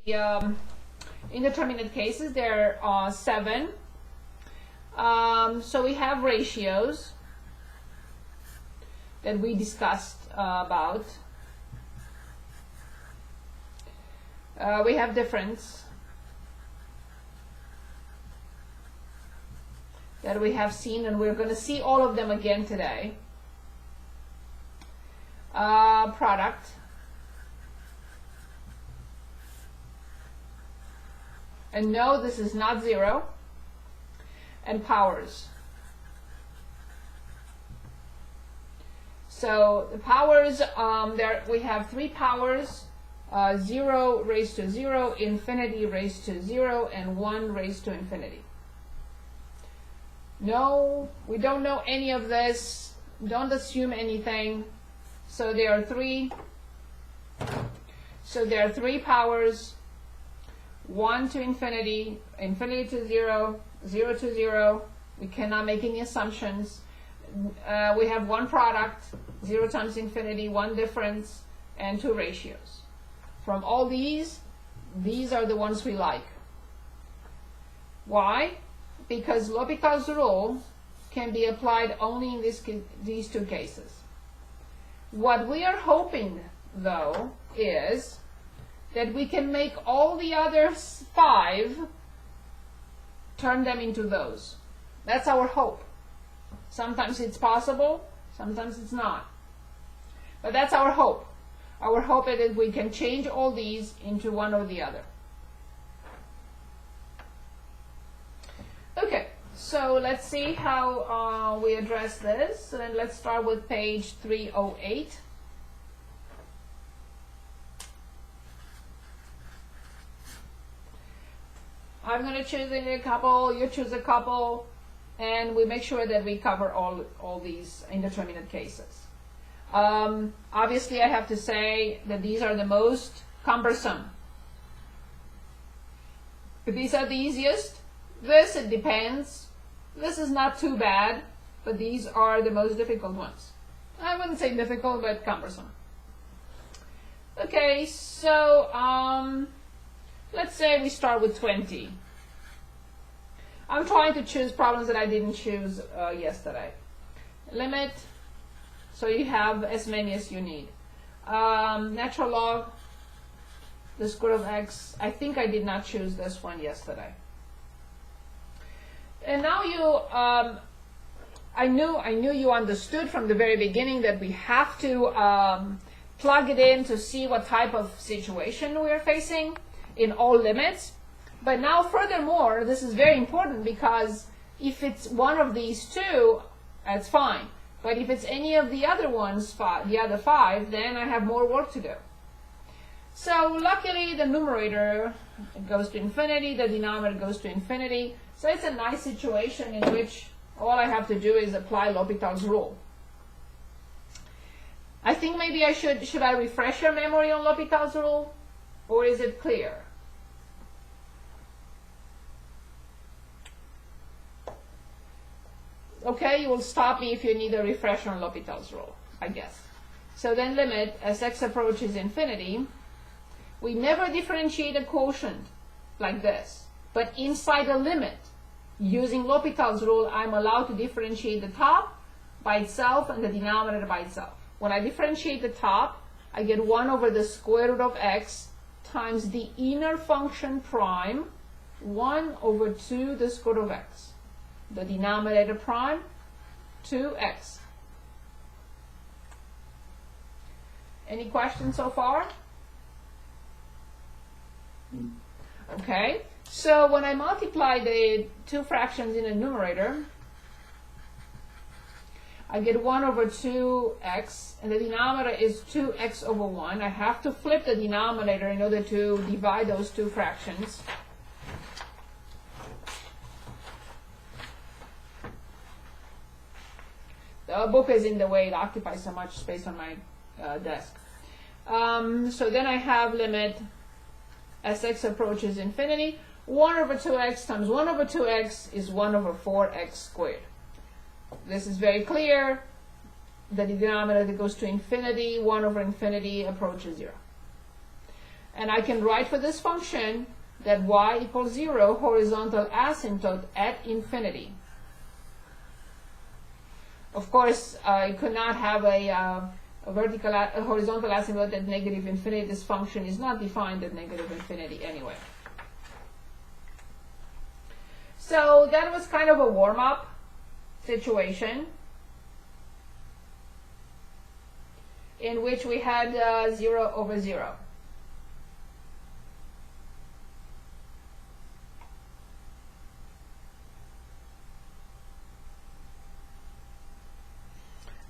indeterminate cases. There are 7. So we have ratios that we discussed about. We have difference that we have seen, and we're going to see all of them again today. Product. And no, this is not 0. And powers. So the powers, there we have 3 powers, 0 raised to 0, infinity raised to 0, and 1 raised to infinity. No, we don't know any of this. Don't assume anything. So there are 3. So there are 3 powers, 1 to infinity, infinity to 0, 0 to 0. We cannot make any assumptions. We have 1 product, 0 times infinity, 1 difference, and 2 ratios. From all these are the ones we like. Why? Because L'Hopital's rule can be applied only in these 2 cases. What we are hoping, though, is that we can make all the other 5, turn them into those. That's our hope. Sometimes it's possible, sometimes it's not. But that's our hope. Our hope is that we can change all these into one or the other. Okay, so let's see how we address this. And let's start with page 308. I'm going to choose a couple, you choose a couple, and we make sure that we cover all these indeterminate cases. Obviously, I have to say that these are the most cumbersome. But these are the easiest. This, it depends. This is not too bad, but these are the most difficult ones. I wouldn't say difficult, but cumbersome. Okay, so let's say we start with 20. I'm trying to choose problems that I didn't choose yesterday. Limit, so you have as many as you need. Natural log, the square of x. I think I did not choose this one yesterday. And now you, I knew you understood from the very beginning that we have to plug it in to see what type of situation we're facing in all limits. But now furthermore, this is very important, because if it's one of these 2, that's fine. But if it's any of the other ones, the other 5, then I have more work to do. So luckily the numerator goes to infinity, the denominator goes to infinity. So it's a nice situation in which all I have to do is apply L'Hopital's rule. I think maybe I should I refresh your memory on L'Hopital's rule? Or is it clear? Okay, you will stop me if you need a refresher on L'Hopital's rule, I guess. So then limit, as x approaches infinity, we never differentiate a quotient like this. But inside a limit, using L'Hopital's rule, I'm allowed to differentiate the top by itself and the denominator by itself. When I differentiate the top, I get 1 over the square root of x times the inner function prime, 1 over 2 the square root of x. The denominator prime, 2x. Any questions so far? Okay, so when I multiply the 2 fractions in the numerator, I get 1 over 2x, and the denominator is 2x over 1. I have to flip the denominator in order to divide those 2 fractions. The book is in the way, it occupies so much space on my desk. So then I have limit as x approaches infinity. 1 over 2x times 1 over 2x is 1 over 4x squared. This is very clear. The denominator that goes to infinity, 1 over infinity approaches 0. And I can write for this function that y equals 0 horizontal asymptote at infinity. Of course, you could not have a horizontal asymptote at negative infinity. This function is not defined at negative infinity anyway. So that was kind of a warm-up situation in which we had 0 over 0.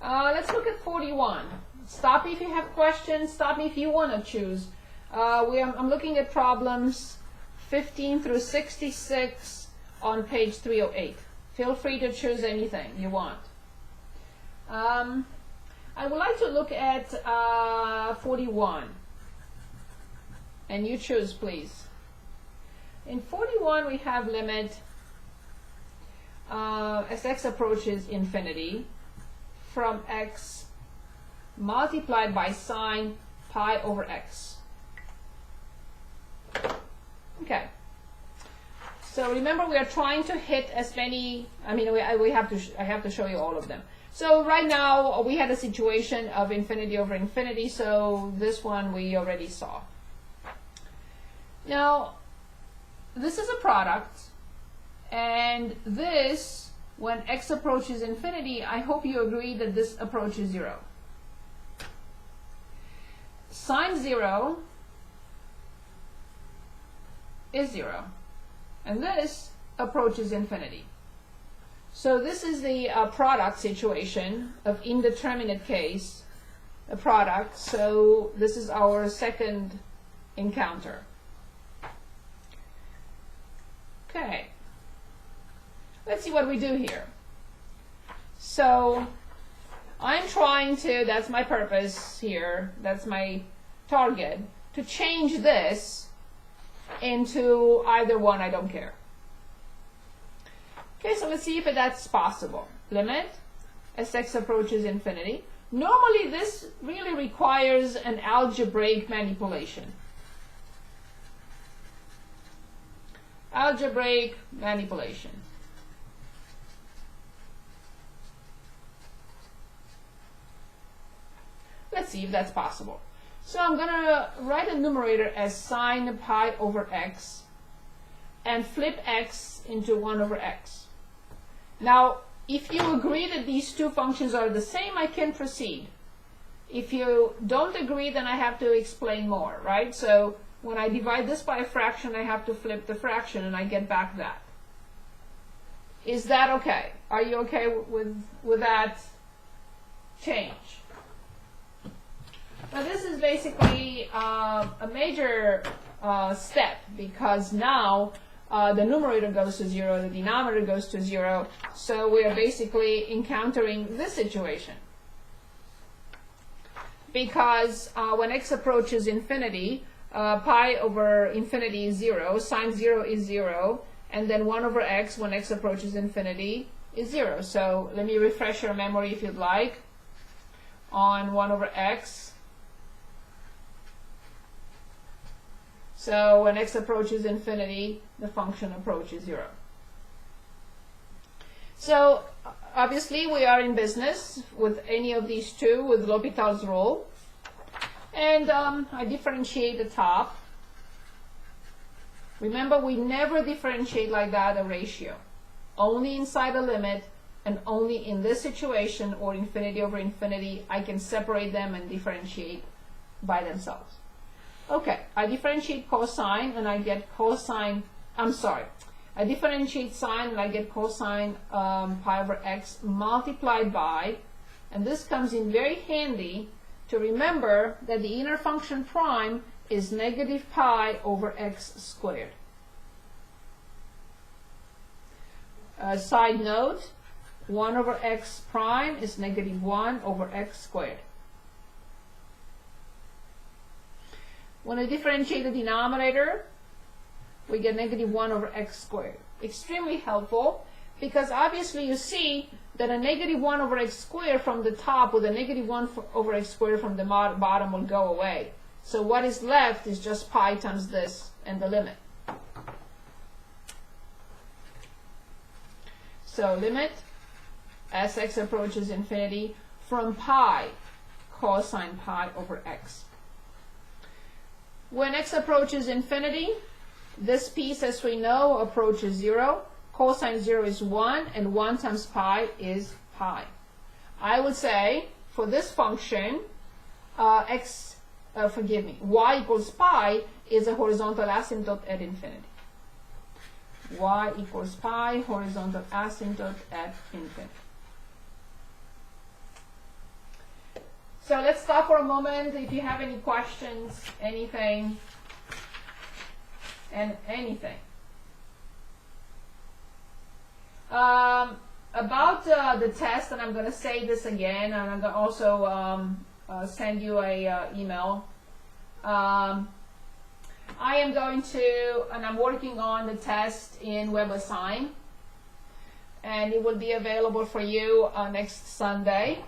Let's look at 41. Stop me if you have questions. Stop me if you want to choose. I'm looking at problems 15 through 66 on page 308. Feel free to choose anything you want. I would like to look at 41. And you choose, please. In 41, we have limit as x approaches infinity from x multiplied by sine pi over x. Okay. So remember, we are trying to hit as many. I mean, I have to show you all of them. So right now we had a situation of infinity over infinity. So this one we already saw. Now this is a product, and this, when x approaches infinity, I hope you agree that this approaches 0. Sine 0 is 0. And this approaches infinity. So this is the product situation of indeterminate case, a product. So this is our second encounter. Okay. Let's see what we do here. So I'm trying to, that's my purpose here, that's my target, to change this into either one. I don't care. Okay, so let's see if that's possible. Limit as x approaches infinity. Normally this really requires an algebraic manipulation. Algebraic manipulation. Let's see if that's possible. So I'm going to write a numerator as sine pi over x and flip x into 1 over x. Now, if you agree that these two functions are the same, I can proceed. If you don't agree, then I have to explain more, right? So when I divide this by a fraction, I have to flip the fraction and I get back that. Is that okay? Are you okay with that change? Now this is basically a major step, because now the numerator goes to 0, the denominator goes to 0, so we are basically encountering this situation. Because when x approaches infinity, pi over infinity is 0, sine 0 is 0, and then 1 over x when x approaches infinity is 0. So let me refresh your memory if you'd like on 1 over x. So when x approaches infinity, the function approaches 0. So obviously we are in business with any of these two with L'Hopital's rule. And I differentiate the top. Remember, we never differentiate like that a ratio. Only inside a limit, and only in this situation, or infinity over infinity, I can separate them and differentiate by themselves. Okay, I differentiate cosine and I get cosine, I differentiate sine and I get cosine pi over x multiplied by, and this comes in very handy to remember that the inner function prime is negative pi over x squared. Side note, 1 over x prime is negative 1 over x squared. When I differentiate the denominator, we get negative 1 over x squared. Extremely helpful, because obviously you see that a negative 1 over x squared from the top with a negative 1 over x squared from the bottom will go away. So what is left is just pi times this and the limit. So limit as x approaches infinity from pi cosine pi over x. When x approaches infinity, this piece, as we know, approaches 0. Cosine 0 is 1, and 1 times pi is pi. I would say for this function, y equals pi is a horizontal asymptote at infinity. Y equals pi, horizontal asymptote at infinity. So let's stop for a moment. If you have any questions, anything, and anything. About the test, and I'm going to say this again, and I'm going to also send you a email. I am going to, and I'm working on the test in WebAssign, and it will be available for you next Sunday.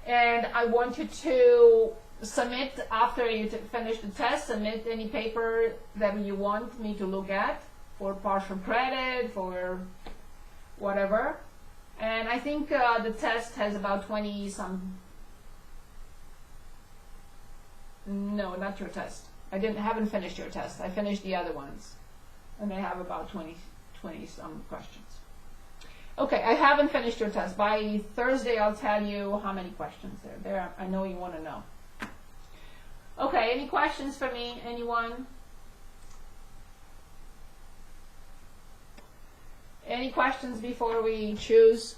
And I want you to submit, after you finish the test, submit any paper that you want me to look at for partial credit, for whatever. And I think the test has about 20 some. No, not your test. Haven't finished your test. I finished the other ones, and they have about 20 some questions. Okay, I haven't finished your test. By Thursday, I'll tell you how many questions there. I know you want to know. Okay, any questions for me? Anyone? Any questions before we choose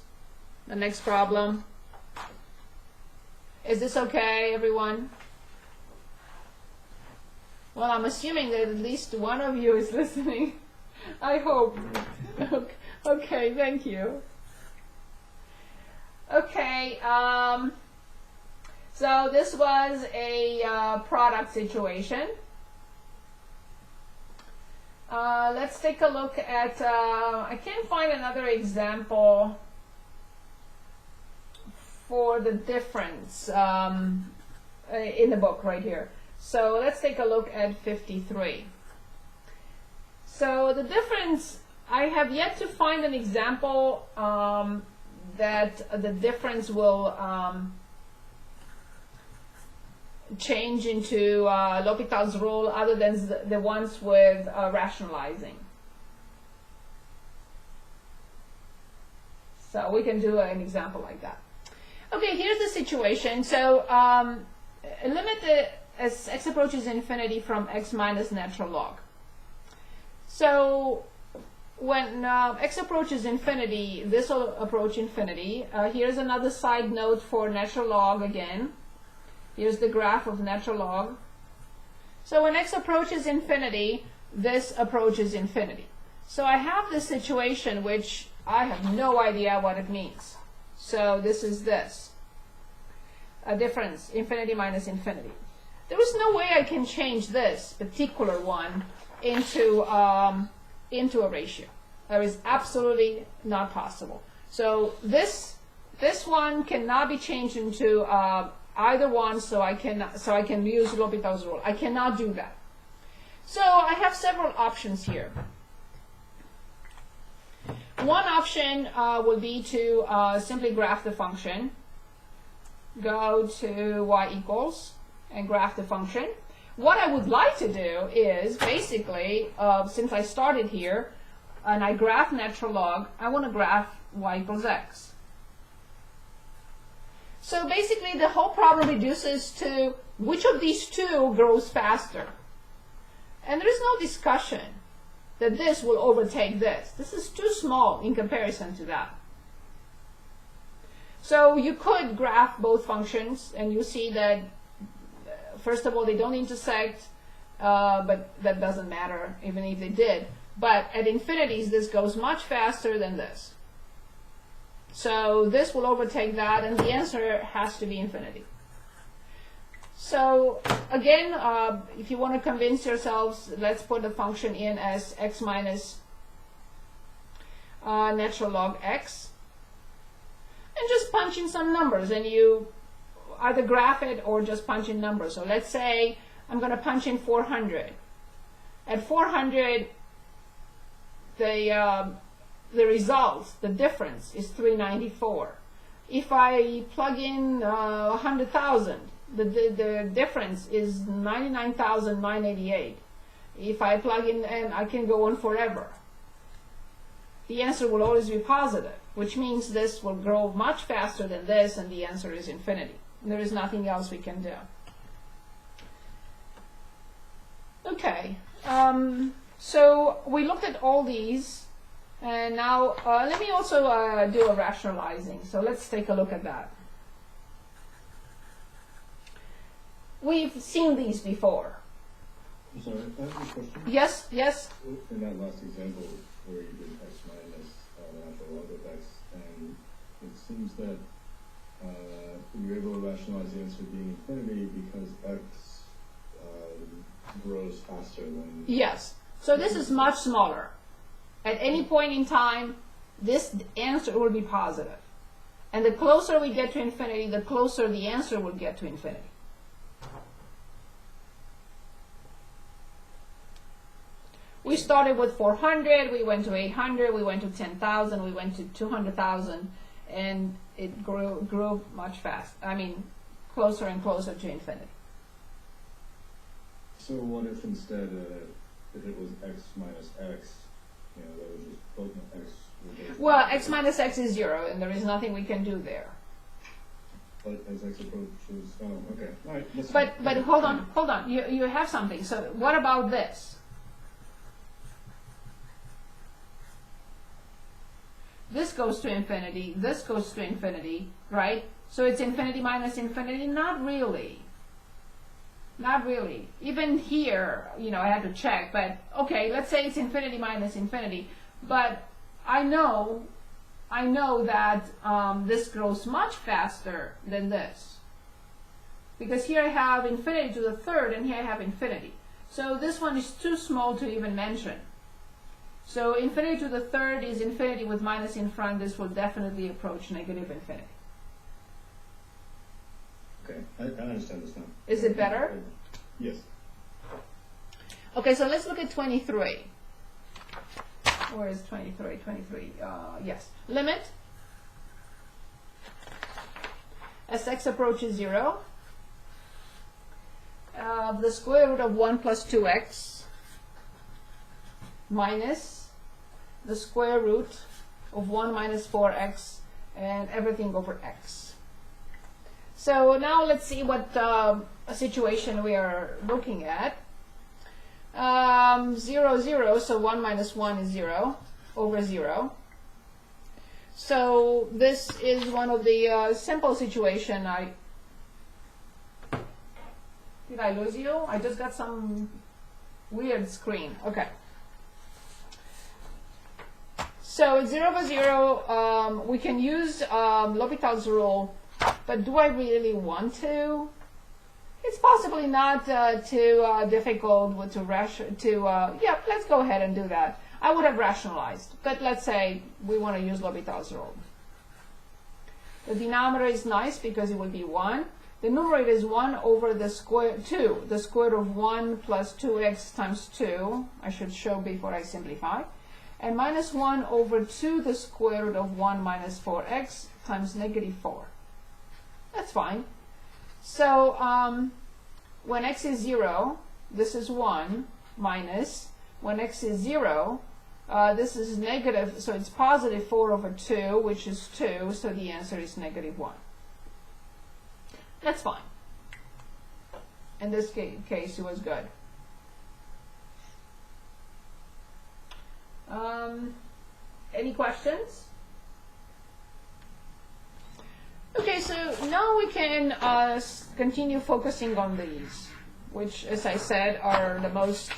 the next problem? Is this okay, everyone? Well, I'm assuming that at least one of you is listening. I hope. Okay, thank you. Okay, so this was a product situation. Let's take a look at, I can't find another example for the difference in the book right here. So let's take a look at 53. So the difference, I have yet to find an example that the difference will change into L'Hopital's rule other than the ones with rationalizing. So we can do an example like that. Okay, here's the situation. So limit as x approaches infinity from x minus natural log. So when x approaches infinity, this will approach infinity. Here's another side note for natural log again. Here's the graph of natural log. So when x approaches infinity, this approaches infinity. So I have this situation which I have no idea what it means. So this is this. A difference, infinity minus infinity. There is no way I can change this particular one into a ratio. That is absolutely not possible. So this one cannot be changed into either one, so I can use L'Hopital's rule. I cannot do that. So I have several options here. One option would be to simply graph the function. Go to y equals and graph the function. What I would like to do is basically, since I started here and I graph natural log, I want to graph y equals x. So basically the whole problem reduces to which of these two grows faster. And there is no discussion that this will overtake this. This is too small in comparison to that. So you could graph both functions and you see that first of all they don't intersect, but that doesn't matter even if they did. But at infinities this goes much faster than this. So this will overtake that and the answer has to be infinity. So again, if you want to convince yourselves, let's put the function in as x minus natural log x. And just punch in some numbers and you either graph it or just punch in numbers. So let's say I'm going to punch in 400. At 400, the result, the difference, is 394. If I plug in 100,000, the difference is 99,988. If I plug in, and I can go on forever, the answer will always be positive, which means this will grow much faster than this, and the answer is infinity. There is nothing else we can do. Okay, so we looked at all these, and now let me also do a rationalizing. So let's take a look at that. We've seen these before. I'm sorry, I have a question. Yes, yes. In that last example where you did x minus the natural log of x, and it seems that you're able to rationalize the answer being infinity because x grows faster than... Yes. So this is much smaller. At any point in time, this answer will be positive. And the closer we get to infinity, the closer the answer will get to infinity. We started with 400, we went to 800, we went to 10,000, we went to 200,000, and it grew much faster. I mean, closer and closer to infinity. So what if instead, if it was x minus x, you know, that was just both x... Well, x minus x is 0, and there is nothing we can do there. But as x approaches... Oh, okay. All right. But hold on. You have something. So what about this? This goes to infinity, this goes to infinity, right? So it's infinity minus infinity? Not really. Not really. Even here, you know, I had to check, but okay, let's say it's infinity minus infinity, but I know that this grows much faster than this. Because here I have infinity to the third, and here I have infinity. So this one is too small to even mention. So infinity to the third is infinity with minus in front. This will definitely approach negative infinity. Okay, I understand this now. Is it better? Yes. Okay, so let's look at 23. Where is 23? 23, yes. Limit. As x approaches 0, the square root of 1 plus 2x minus the square root of 1 minus 4x and everything over x. So now let's see what a situation we are looking at. 0, 0, so 1 minus 1 is 0 over 0. So this is one of the simple situation. Did I lose you? I just got some weird screen. Okay. So 0 over 0, we can use L'Hopital's rule, but do I really want to? It's possibly not too difficult yeah, let's go ahead and do that. I would have rationalized, but let's say we want to use L'Hopital's rule. The denominator is nice because it will be 1. The numerator is 1 over the square 2, the square root of 1 plus 2x times 2. I should show before I simplify. And minus 1 over 2 the square root of 1 minus 4x times negative 4. That's fine. So when x is 0, this is 1 minus. When x is 0, this is negative, so it's positive 4 over 2, which is 2, so the answer is negative 1. That's fine. In this case, it was good. Any questions? Okay, so now we can continue focusing on these, which, as I said, are the most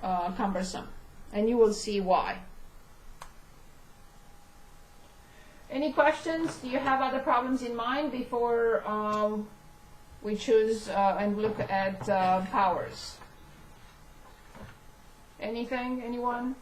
cumbersome, and you will see why. Any questions? Do you have other problems in mind before we choose and look at powers? Anything? Anyone?